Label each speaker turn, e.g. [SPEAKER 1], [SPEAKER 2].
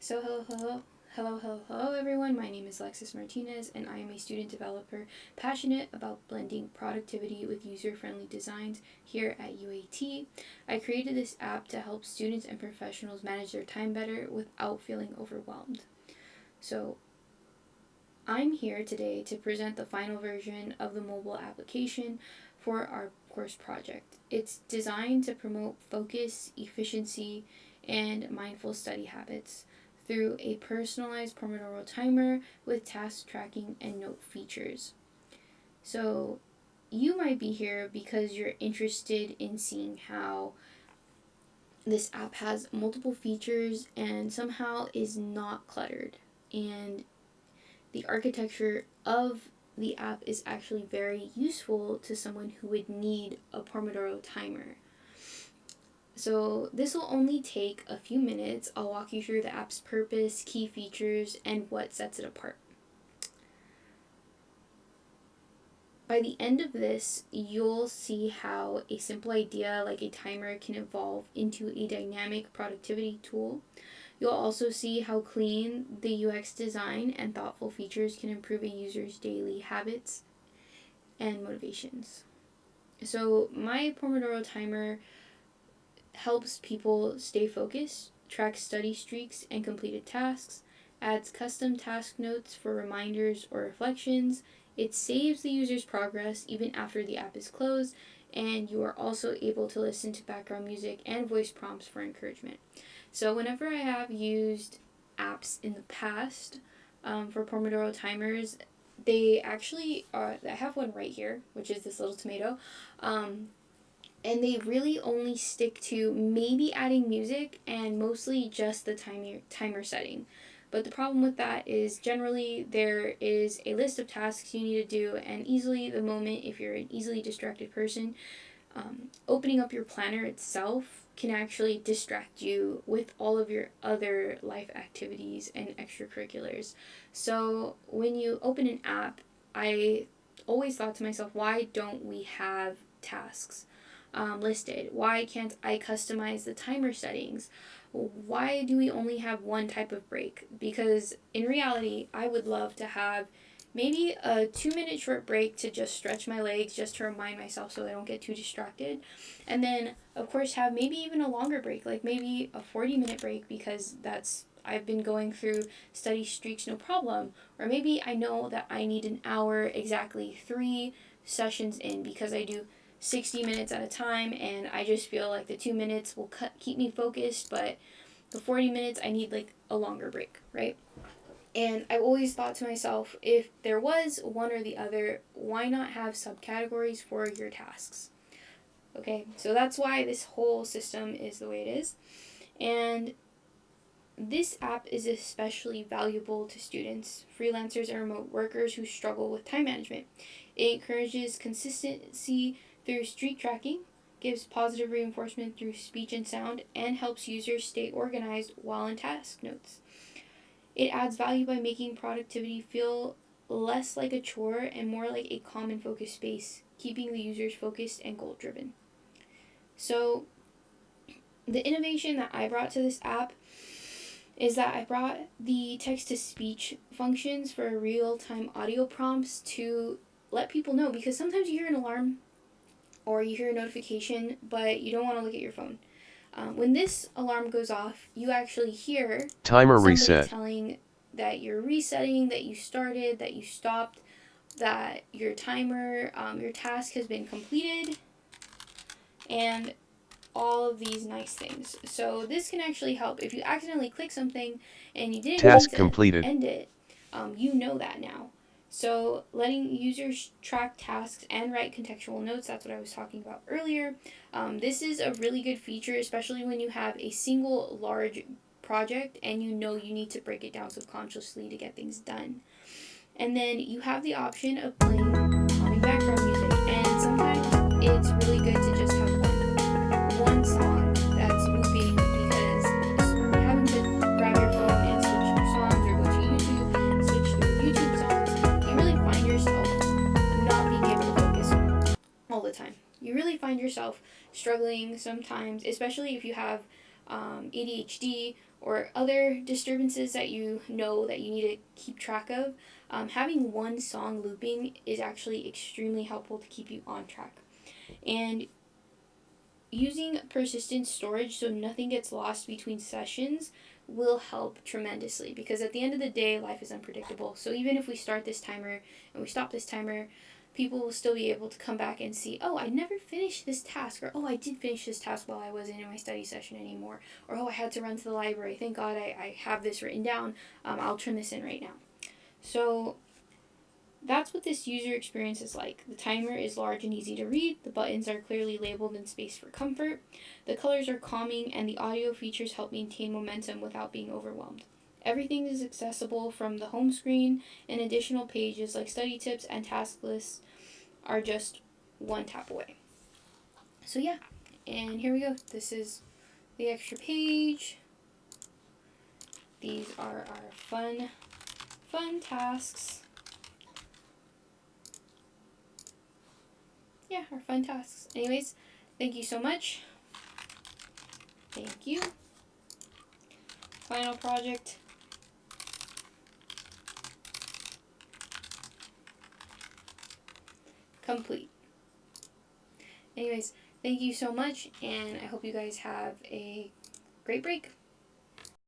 [SPEAKER 1] Hello, everyone. My name is Alexis Martinez, and I am a student developer passionate about blending productivity with user friendly designs here at UAT. I created this app to help students and professionals manage their time better without feeling overwhelmed. So, I'm here today to present the final version of the mobile application for our course project. It's designed to promote focus, efficiency, and mindful study habits through a personalized Pomodoro timer with task tracking and note features. So, you might be here because you're interested in seeing how this app has multiple features and somehow is not cluttered. And the architecture of the app is actually very useful to someone who would need a Pomodoro timer. So this will only take a few minutes. I'll walk you through the app's purpose, key features, and what sets it apart. By the end of this, you'll see how a simple idea like a timer can evolve into a dynamic productivity tool. You'll also see how clean the UX design and thoughtful features can improve a user's daily habits and motivations. So my Pomodoro timer helps people stay focused, tracks study streaks and completed tasks, adds custom task notes for reminders or reflections. It saves the user's progress even after the app is closed, and you are also able to listen to background music and voice prompts for encouragement. So whenever I have used apps in the past for Pomodoro timers, they actually are, I have one right here, which is this little tomato, and they really only stick to maybe adding music and mostly just the timer setting. But the problem with that is generally there is a list of tasks you need to do, and easily the moment, if you're an easily distracted person, opening up your planner itself can actually distract you with all of your other life activities and extracurriculars. So when you open an app, I always thought to myself, why don't we have tasks listed? Why can't I customize the timer settings? Why do we only have one type of break? Because in reality, I would love to have maybe a 2-minute short break to just stretch my legs, just to remind myself so I don't get too distracted. And then, of course, have maybe even a longer break, like maybe a 40-minute break, because I've been going through study streaks no problem. Or maybe I know that I need an hour, exactly 3 sessions in, because I do 60 minutes at a time, and I just feel like the 2 minutes will keep me focused, but the 40 minutes I need like a longer break, right? And I always thought to myself, if there was one or the other, why not have subcategories for your tasks? Okay, so that's why this whole system is the way it is. And this app is especially valuable to students, freelancers, and remote workers who struggle with time management. It encourages consistency through streak tracking, gives positive reinforcement through speech and sound, and helps users stay organized while in task notes. It adds value by making productivity feel less like a chore and more like a common focus space, keeping the users focused and goal driven. So, the innovation that I brought to this app is that I brought the text to speech functions for real time audio prompts to let people know, because sometimes you hear an alarm or you hear a notification, but you don't want to look at your phone. When this alarm goes off, you actually hear
[SPEAKER 2] Timer
[SPEAKER 1] somebody
[SPEAKER 2] reset.
[SPEAKER 1] telling that you're resetting, that you started, that you stopped, that your timer, your task has been completed, and all of these nice things. So this can actually help. If you accidentally click something and you didn't mean
[SPEAKER 2] Task
[SPEAKER 1] to
[SPEAKER 2] completed.
[SPEAKER 1] end it, you know that now. So letting users track tasks and write contextual notes, that's what I was talking about earlier. This is a really good feature, especially when you have a single large project and you know you need to break it down subconsciously to get things done. And then you have the option of playing calming background music, and sometimes it's really good to just have one song that's moving, because having to grab your phone and switch through songs or go to YouTube, switch through YouTube songs, you really find yourself not being able to focus all the time. You really find yourself struggling sometimes, especially if you have ADHD or other disturbances that you know that you need to keep track of, having one song looping is actually extremely helpful to keep you on track. And using persistent storage so nothing gets lost between sessions will help tremendously, because at the end of the day, life is unpredictable. So even if we start this timer and we stop this timer, people will still be able to come back and see, oh, I never finished this task, or oh, I did finish this task while I wasn't in my study session anymore, or oh, I had to run to the library. Thank God I have this written down. I'll turn this in right now. So that's what this user experience is like. The timer is large and easy to read, the buttons are clearly labeled and spaced for comfort, the colors are calming, and the audio features help maintain momentum without being overwhelmed. Everything is accessible from the home screen, and additional pages like study tips and task lists are just one tap away. So yeah, and here we go. This is the extra page. These are our fun tasks. Yeah, our fun tasks. Anyways, thank you so much. Thank you. Final project. Complete. Anyways, thank you so much, and I hope you guys have a great break.